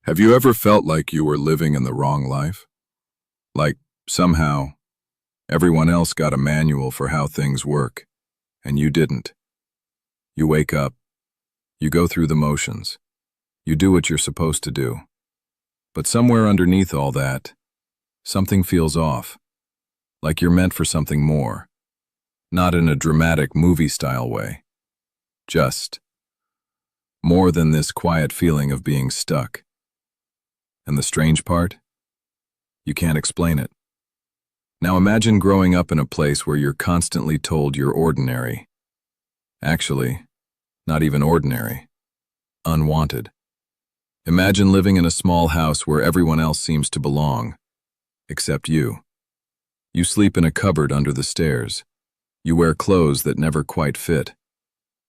Have you ever felt like you were living in the wrong life? Like, somehow, everyone else got a manual for how things work, and you didn't. You wake up, you go through the motions, you do what you're supposed to do. But somewhere underneath all that, something feels off, like you're meant for something more, not in a dramatic movie-style way, just more than this quiet feeling of being stuck. And the strange part? You can't explain it. Now imagine growing up in a place where you're constantly told you're ordinary. Actually, not even ordinary. Unwanted. Imagine living in a small house where everyone else seems to belong, except you. You sleep in a cupboard under the stairs. You wear clothes that never quite fit.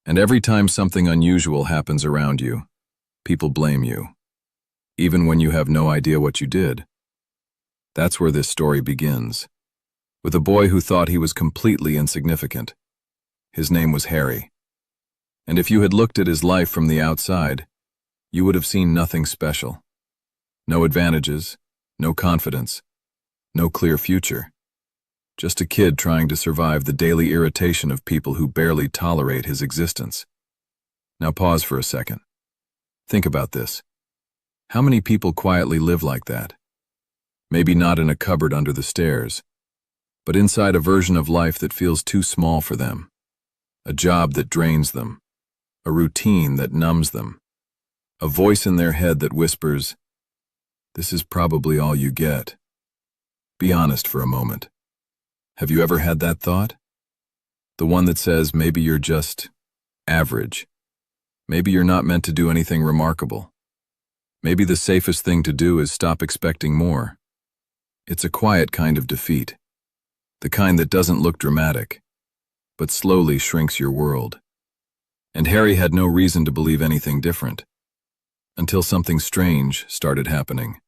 And every time something unusual happens around you, people blame you, even when you have no idea what you did. That's where this story begins, with a boy who thought he was completely insignificant. His name was Harry. And if you had looked at his life from the outside, you would have seen nothing special. No advantages, no confidence, no clear future. Just a kid trying to survive the daily irritation of people who barely tolerate his existence. Now pause for a second. Think about this. How many people quietly live like that? Maybe not in a cupboard under the stairs, but inside a version of life that feels too small for them. A job that drains them. A routine that numbs them. A voice in their head that whispers, "This is probably all you get." Be honest for a moment. Have you ever had that thought? The one that says maybe you're just average. Maybe you're not meant to do anything remarkable. Maybe the safest thing to do is stop expecting more. It's a quiet kind of defeat. The kind that doesn't look dramatic, but slowly shrinks your world. And Harry had no reason to believe anything different, until something strange started happening.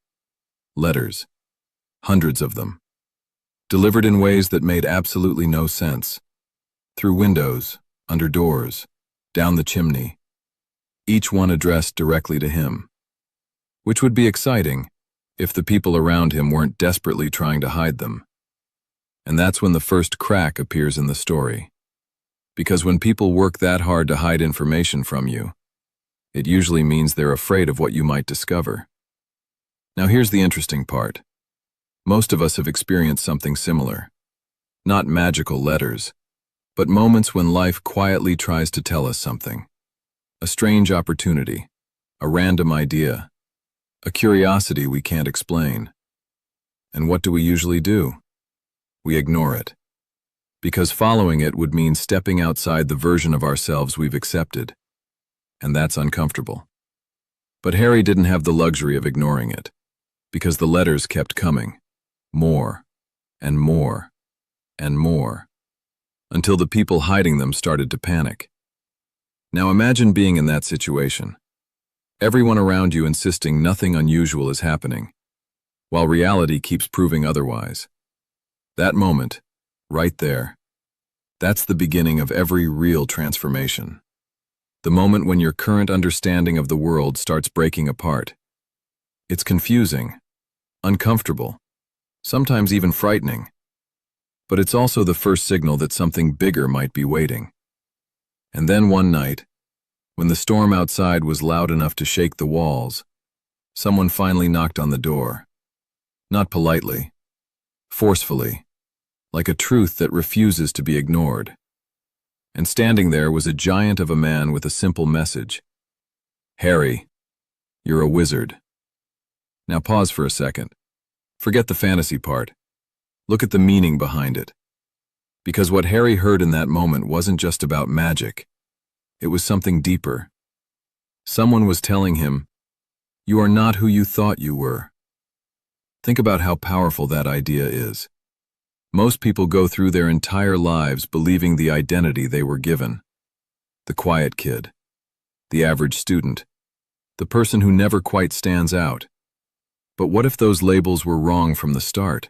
Letters. Hundreds of them. Delivered in ways that made absolutely no sense. Through windows, under doors, down the chimney. Each one addressed directly to him. Which would be exciting if the people around him weren't desperately trying to hide them. And that's when the first crack appears in the story. Because when people work that hard to hide information from you, it usually means they're afraid of what you might discover. Now here's the interesting part. Most of us have experienced something similar. Not magical letters, but moments when life quietly tries to tell us something. A strange opportunity, a random idea, a curiosity we can't explain. And what do we usually do? We ignore it. Because following it would mean stepping outside the version of ourselves we've accepted. And that's uncomfortable. But Harry didn't have the luxury of ignoring it, because the letters kept coming. More, and more, and more, until the people hiding them started to panic. Now imagine being in that situation. Everyone around you insisting nothing unusual is happening, while reality keeps proving otherwise. That moment, right there, that's the beginning of every real transformation. The moment when your current understanding of the world starts breaking apart. It's confusing, uncomfortable, sometimes even frightening. But it's also the first signal that something bigger might be waiting. And then one night, when the storm outside was loud enough to shake the walls, someone finally knocked on the door. Not politely, forcefully, like a truth that refuses to be ignored. And standing there was a giant of a man with a simple message. "Harry, you're a wizard." Now pause for a second. Forget the fantasy part. Look at the meaning behind it. Because what Harry heard in that moment wasn't just about magic. It was something deeper. Someone was telling him, "You are not who you thought you were." Think about how powerful that idea is. Most people go through their entire lives believing the identity they were given. The quiet kid, the average student, the person who never quite stands out. But what if those labels were wrong from the start?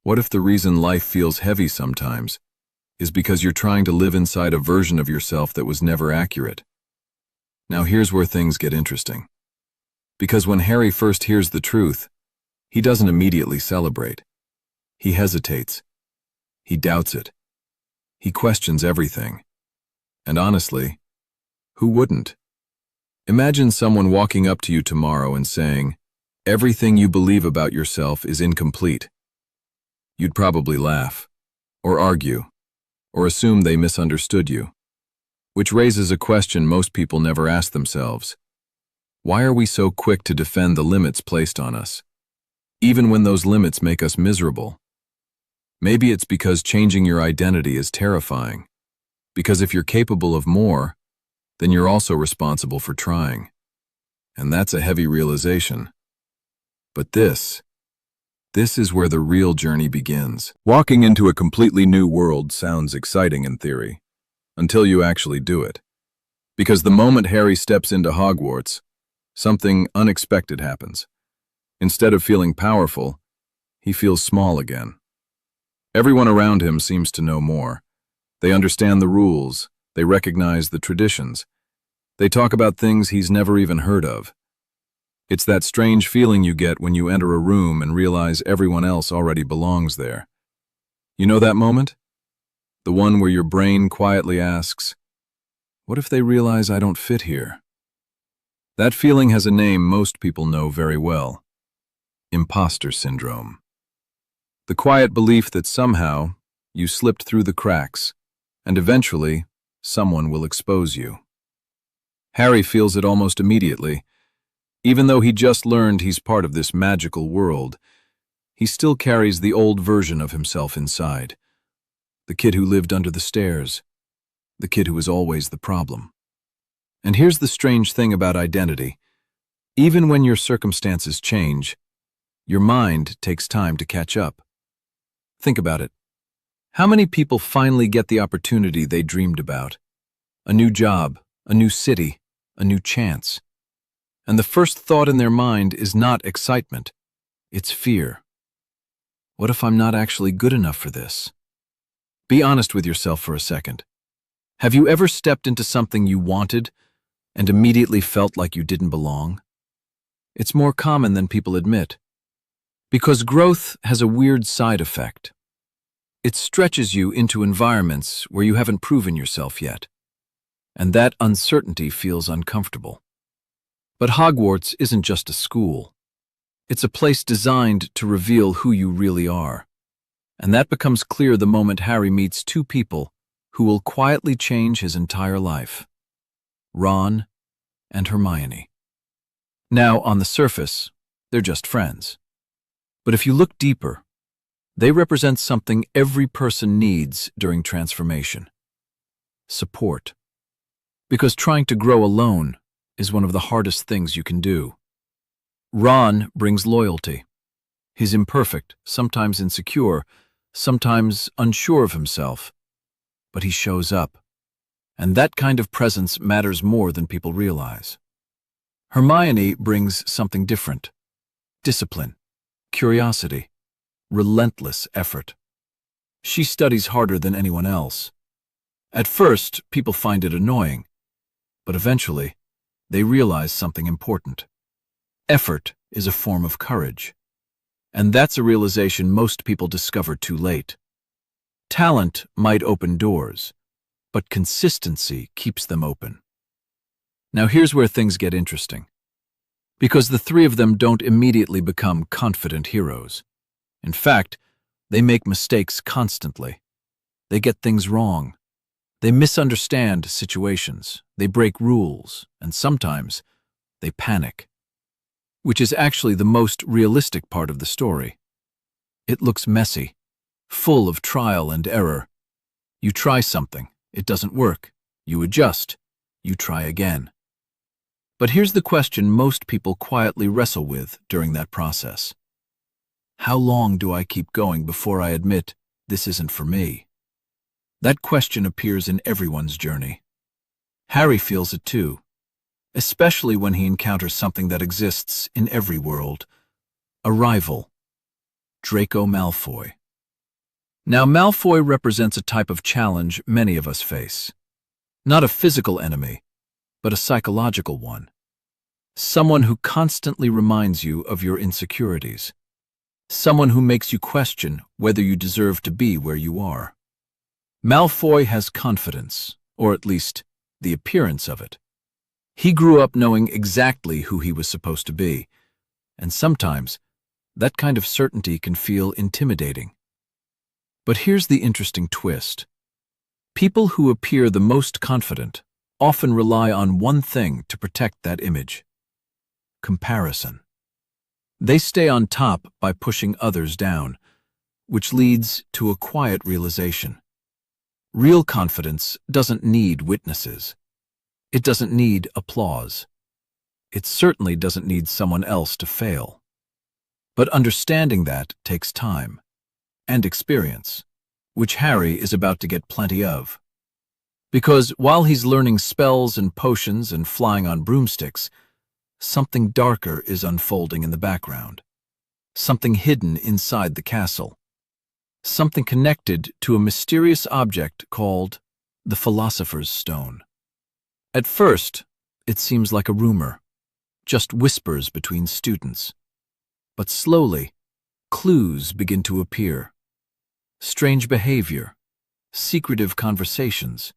What if the reason life feels heavy sometimes is because you're trying to live inside a version of yourself that was never accurate? Now here's where things get interesting. Because when Harry first hears the truth, he doesn't immediately celebrate. He hesitates. He doubts it. He questions everything. And honestly, who wouldn't? Imagine someone walking up to you tomorrow and saying, "Everything you believe about yourself is incomplete." You'd probably laugh, or argue, or assume they misunderstood you. Which raises a question most people never ask themselves. Why are we so quick to defend the limits placed on us, even when those limits make us miserable? Maybe it's because changing your identity is terrifying. Because if you're capable of more, then you're also responsible for trying. And that's a heavy realization. But this is where the real journey begins. Walking into a completely new world sounds exciting in theory, until you actually do it. Because the moment Harry steps into Hogwarts, something unexpected happens. Instead of feeling powerful, he feels small again. Everyone around him seems to know more. They understand the rules, they recognize the traditions. They talk about things he's never even heard of. It's that strange feeling you get when you enter a room and realize everyone else already belongs there. You know that moment? The one where your brain quietly asks, "What if they realize I don't fit here?" That feeling has a name most people know very well: imposter syndrome. The quiet belief that somehow you slipped through the cracks, and eventually someone will expose you. Harry feels it almost immediately. Even though he just learned he's part of this magical world, he still carries the old version of himself inside. The kid who lived under the stairs. The kid who was always the problem. And here's the strange thing about identity. Even when your circumstances change, your mind takes time to catch up. Think about it. How many people finally get the opportunity they dreamed about? A new job, a new city, a new chance. And the first thought in their mind is not excitement, it's fear. What if I'm not actually good enough for this? Be honest with yourself for a second. Have you ever stepped into something you wanted and immediately felt like you didn't belong? It's more common than people admit. Because growth has a weird side effect. It stretches you into environments where you haven't proven yourself yet. And that uncertainty feels uncomfortable. But Hogwarts isn't just a school. It's a place designed to reveal who you really are. And that becomes clear the moment Harry meets two people who will quietly change his entire life: Ron and Hermione. Now, on the surface, they're just friends. But if you look deeper, they represent something every person needs during transformation: support. Because trying to grow alone is one of the hardest things you can do. Ron brings loyalty. He's imperfect, sometimes insecure, sometimes unsure of himself. But he shows up. And that kind of presence matters more than people realize. Hermione brings something different: discipline, curiosity, relentless effort. She studies harder than anyone else. At first, people find it annoying, but eventually, they realize something important. Effort is a form of courage. And that's a realization most people discover too late. Talent might open doors, but consistency keeps them open. Now here's where things get interesting. Because the three of them don't immediately become confident heroes. In fact, they make mistakes constantly. They get things wrong. They misunderstand situations, they break rules, and sometimes they panic. Which is actually the most realistic part of the story. It looks messy, full of trial and error. You try something, it doesn't work. You adjust, you try again. But here's the question most people quietly wrestle with during that process. How long do I keep going before I admit this isn't for me? That question appears in everyone's journey. Harry feels it too, especially when he encounters something that exists in every world: a rival, Draco Malfoy. Now, Malfoy represents a type of challenge many of us face. Not a physical enemy, but a psychological one. Someone who constantly reminds you of your insecurities. Someone who makes you question whether you deserve to be where you are. Malfoy has confidence, or at least the appearance of it. He grew up knowing exactly who he was supposed to be, and sometimes that kind of certainty can feel intimidating. But here's the interesting twist. People who appear the most confident often rely on one thing to protect that image: comparison. They stay on top by pushing others down, which leads to a quiet realization. Real confidence doesn't need witnesses. It doesn't need applause. It certainly doesn't need someone else to fail. But understanding that takes time and experience, which Harry is about to get plenty of. Because while he's learning spells and potions and flying on broomsticks, something darker is unfolding in the background. Something hidden inside the castle. Something connected to a mysterious object called the Philosopher's Stone. At first, it seems like a rumor, just whispers between students. But slowly, clues begin to appear. Strange behavior, secretive conversations,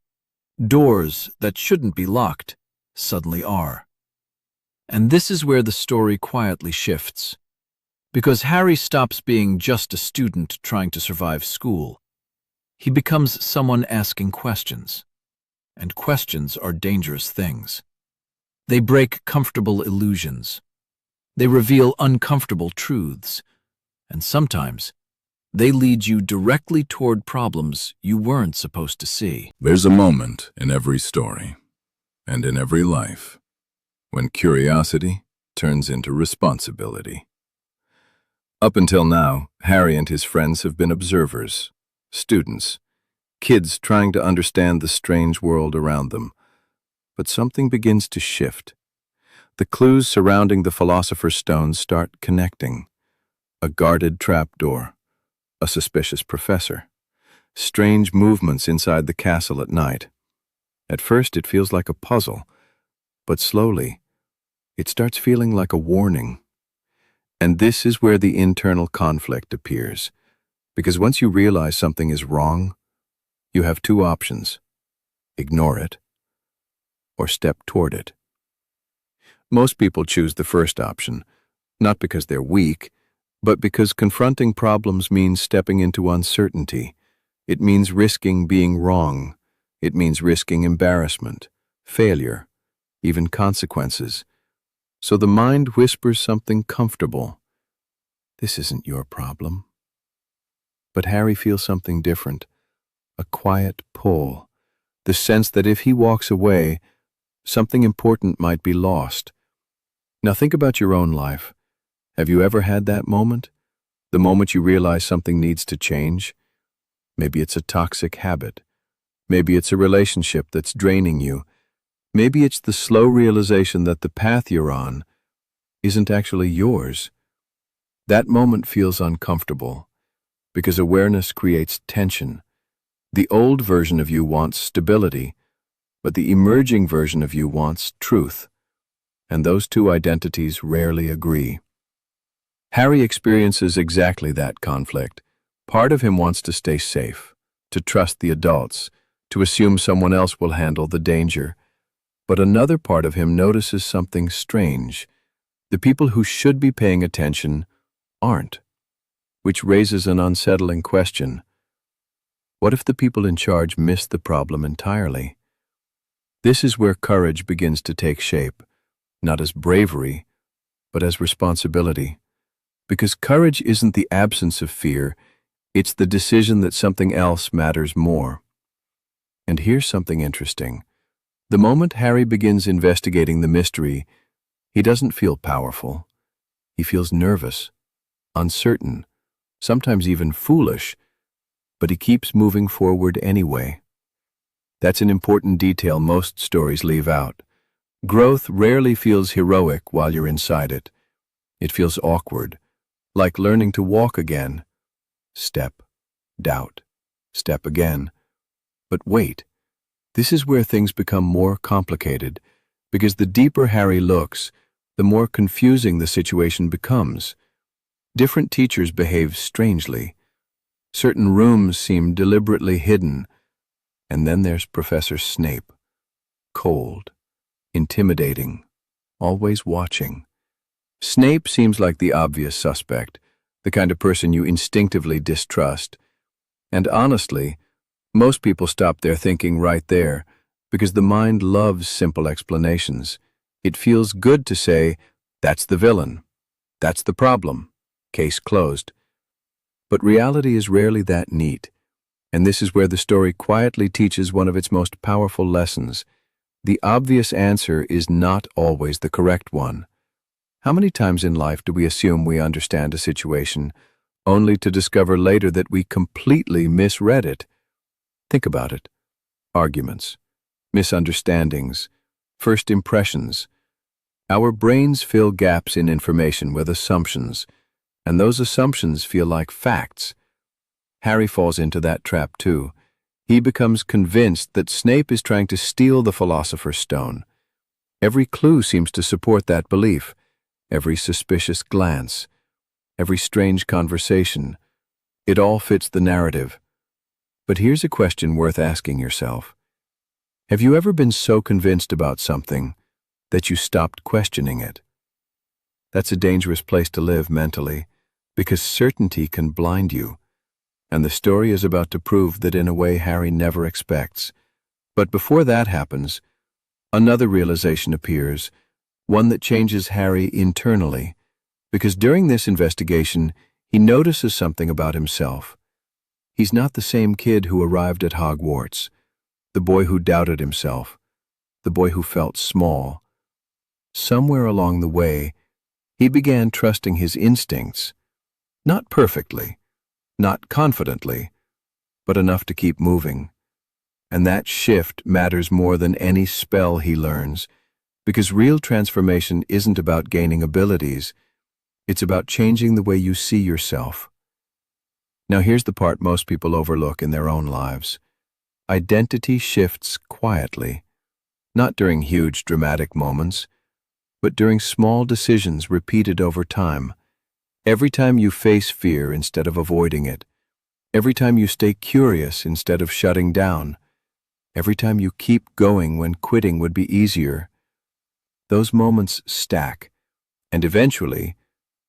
doors that shouldn't be locked suddenly are. And this is where the story quietly shifts. Because Harry stops being just a student trying to survive school. He becomes someone asking questions. And questions are dangerous things. They break comfortable illusions. They reveal uncomfortable truths. And sometimes, they lead you directly toward problems you weren't supposed to see. There's a moment in every story, and in every life, when curiosity turns into responsibility. Up until now, Harry and his friends have been observers, students, kids trying to understand the strange world around them. But something begins to shift. The clues surrounding the Philosopher's Stone start connecting. A guarded trapdoor, a suspicious professor, strange movements inside the castle at night. At first it feels like a puzzle, but slowly, it starts feeling like a warning. And this is where the internal conflict appears, because once you realize something is wrong, you have two options: ignore it, or step toward it. Most people choose the first option, not because they're weak, but because confronting problems means stepping into uncertainty. It means risking being wrong. It means risking embarrassment, failure, even consequences. So the mind whispers something comfortable. This isn't your problem. But Harry feels something different, a quiet pull, the sense that if he walks away, something important might be lost. Now think about your own life. Have you ever had that moment? The moment you realize something needs to change? Maybe it's a toxic habit. Maybe it's a relationship that's draining you. Maybe it's the slow realization that the path you're on isn't actually yours. That moment feels uncomfortable because awareness creates tension. The old version of you wants stability, but the emerging version of you wants truth. And those two identities rarely agree. Harry experiences exactly that conflict. Part of him wants to stay safe, to trust the adults, to assume someone else will handle the danger. But another part of him notices something strange. The people who should be paying attention aren't, which raises an unsettling question. What if the people in charge miss the problem entirely? This is where courage begins to take shape, not as bravery, but as responsibility. Because courage isn't the absence of fear, it's the decision that something else matters more. And here's something interesting. The moment Harry begins investigating the mystery, he doesn't feel powerful. He feels nervous, uncertain, sometimes even foolish, but he keeps moving forward anyway. That's an important detail most stories leave out. Growth rarely feels heroic while you're inside it. It feels awkward, like learning to walk again. Step, doubt, step again. But wait, this is where things become more complicated, because the deeper Harry looks, the more confusing the situation becomes. Different teachers behave strangely. Certain rooms seem deliberately hidden. And then there's Professor Snape. Cold, intimidating, always watching. Snape seems like the obvious suspect, the kind of person you instinctively distrust. And honestly, most people stop their thinking right there, because the mind loves simple explanations. It feels good to say, that's the villain, that's the problem, case closed. But reality is rarely that neat, and this is where the story quietly teaches one of its most powerful lessons. The obvious answer is not always the correct one. How many times in life do we assume we understand a situation, only to discover later that we completely misread it? Think about it. Arguments, misunderstandings, first impressions. Our brains fill gaps in information with assumptions, and those assumptions feel like facts. Harry falls into that trap too. He becomes convinced that Snape is trying to steal the Philosopher's Stone. Every clue seems to support that belief. Every suspicious glance, every strange conversation. It all fits the narrative. But here's a question worth asking yourself. Have you ever been so convinced about something that you stopped questioning it? That's a dangerous place to live mentally, because certainty can blind you. And the story is about to prove that in a way Harry never expects. But before that happens, another realization appears, one that changes Harry internally, because during this investigation, he notices something about himself. He's not the same kid who arrived at Hogwarts, the boy who doubted himself, the boy who felt small. Somewhere along the way, he began trusting his instincts, not perfectly, not confidently, but enough to keep moving. And that shift matters more than any spell he learns, because real transformation isn't about gaining abilities, it's about changing the way you see yourself. Now here's the part most people overlook in their own lives. Identity shifts quietly, not during huge dramatic moments, but during small decisions repeated over time. Every time you face fear instead of avoiding it, every time you stay curious instead of shutting down, every time you keep going when quitting would be easier, those moments stack, and eventually,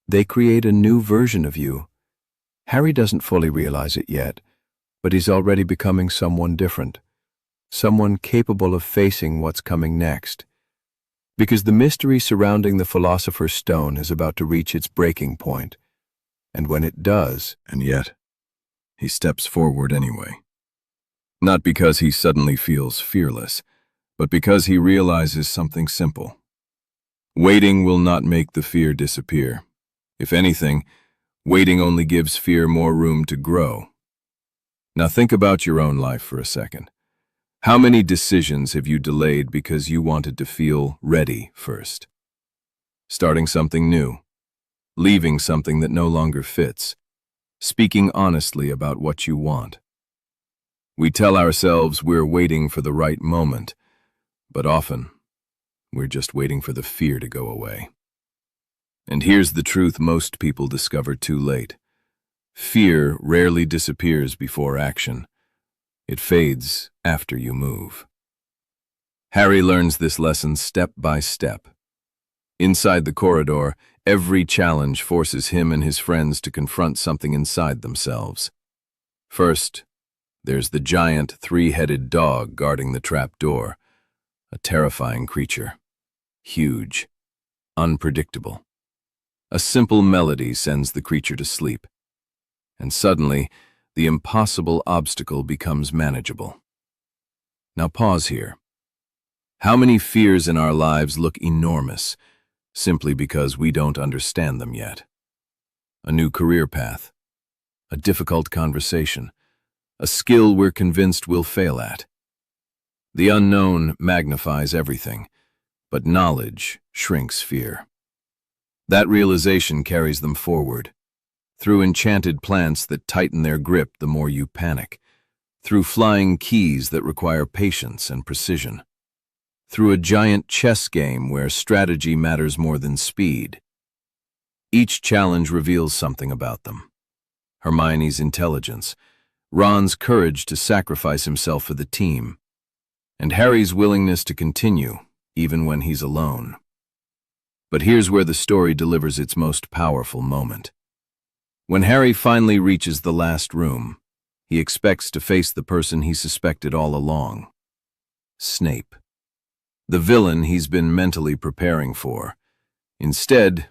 they create a new version of you. Harry doesn't fully realize it yet, but he's already becoming someone different, someone capable of facing what's coming next. Because the mystery surrounding the Philosopher's Stone is about to reach its breaking point, and when it does, And yet, he steps forward anyway. Not because he suddenly feels fearless, but because he realizes something simple. Waiting will not make the fear disappear. If anything, waiting only gives fear more room to grow. Now think about your own life for a second. How many decisions have you delayed because you wanted to feel ready first? Starting something new, leaving something that no longer fits, speaking honestly about what you want. We tell ourselves we're waiting for the right moment, but often we're just waiting for the fear to go away. And here's the truth most people discover too late. Fear rarely disappears before action. It fades after you move. Harry learns this lesson step by step. Inside the corridor, every challenge forces him and his friends to confront something inside themselves. First, there's the giant three-headed dog guarding the trap door, a terrifying creature. Huge, unpredictable. A simple melody sends the creature to sleep, and suddenly, the impossible obstacle becomes manageable. Now pause here. How many fears in our lives look enormous simply because we don't understand them yet? A new career path, a difficult conversation, a skill we're convinced we'll fail at. The unknown magnifies everything, but knowledge shrinks fear. That realization carries them forward, through enchanted plants that tighten their grip the more you panic, through flying keys that require patience and precision, through a giant chess game where strategy matters more than speed. Each challenge reveals something about them. Hermione's intelligence, Ron's courage to sacrifice himself for the team, and Harry's willingness to continue, even when he's alone. But here's where the story delivers its most powerful moment. When Harry finally reaches the last room, he expects to face the person he suspected all along. Snape. The villain he's been mentally preparing for. Instead,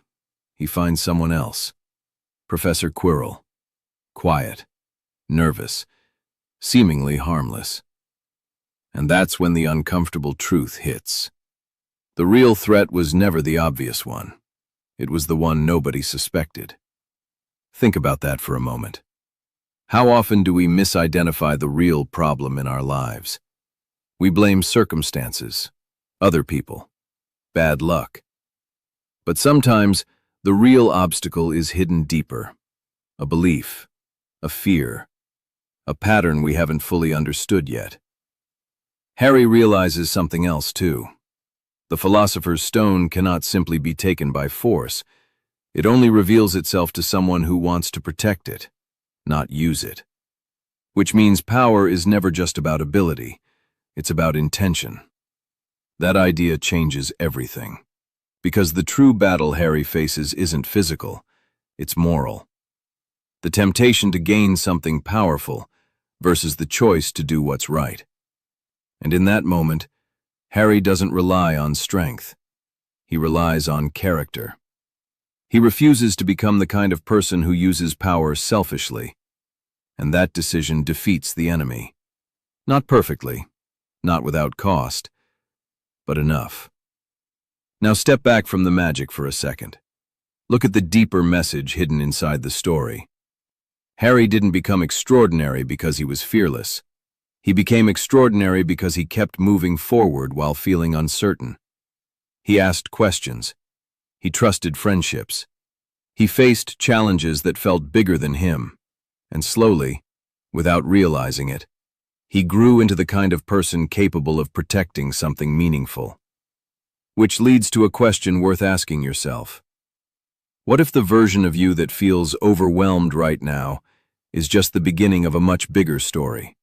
he finds someone else. Professor Quirrell. Quiet, nervous, seemingly harmless. And that's when the uncomfortable truth hits. The real threat was never the obvious one. It was the one nobody suspected. Think about that for a moment. How often do we misidentify the real problem in our lives? We blame circumstances, other people, bad luck. But sometimes the real obstacle is hidden deeper. A belief, a fear, a pattern we haven't fully understood yet. Harry realizes something else too. The Philosopher's Stone cannot simply be taken by force. It only reveals itself to someone who wants to protect it, not use it. Which means power is never just about ability, it's about intention. That idea changes everything. Because the true battle Harry faces isn't physical, it's moral. The temptation to gain something powerful versus the choice to do what's right. And in that moment, Harry doesn't rely on strength. He relies on character. He refuses to become the kind of person who uses power selfishly. And that decision defeats the enemy. Not perfectly, not without cost, but enough. Now step back from the magic for a second. Look at the deeper message hidden inside the story. Harry didn't become extraordinary because he was fearless. He became extraordinary because he kept moving forward while feeling uncertain. He asked questions. He trusted friendships. He faced challenges that felt bigger than him. And slowly, without realizing it, he grew into the kind of person capable of protecting something meaningful. Which leads to a question worth asking yourself. What if the version of you that feels overwhelmed right now is just the beginning of a much bigger story?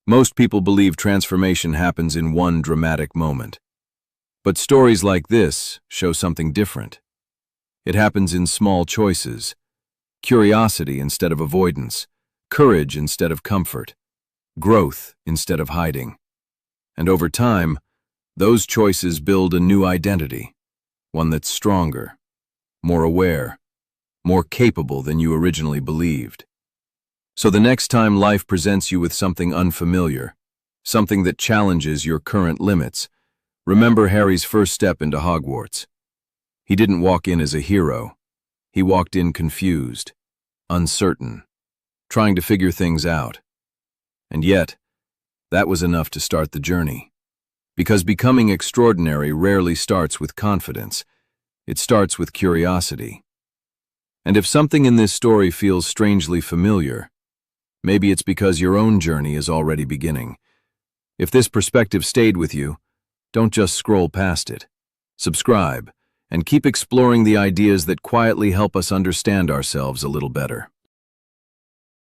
Most people believe transformation happens in one dramatic moment. But stories like this show something different. It happens in small choices. Curiosity instead of avoidance. Courage instead of comfort. Growth instead of hiding. And over time, those choices build a new identity. One that's stronger, more aware, more capable than you originally believed. So the next time life presents you with something unfamiliar, something that challenges your current limits, remember Harry's first step into Hogwarts. He didn't walk in as a hero. He walked in confused, uncertain, trying to figure things out. And yet, that was enough to start the journey. Because becoming extraordinary rarely starts with confidence. It starts with curiosity. And if something in this story feels strangely familiar, maybe it's because your own journey is already beginning. If this perspective stayed with you, don't just scroll past it. Subscribe, and keep exploring the ideas that quietly help us understand ourselves a little better.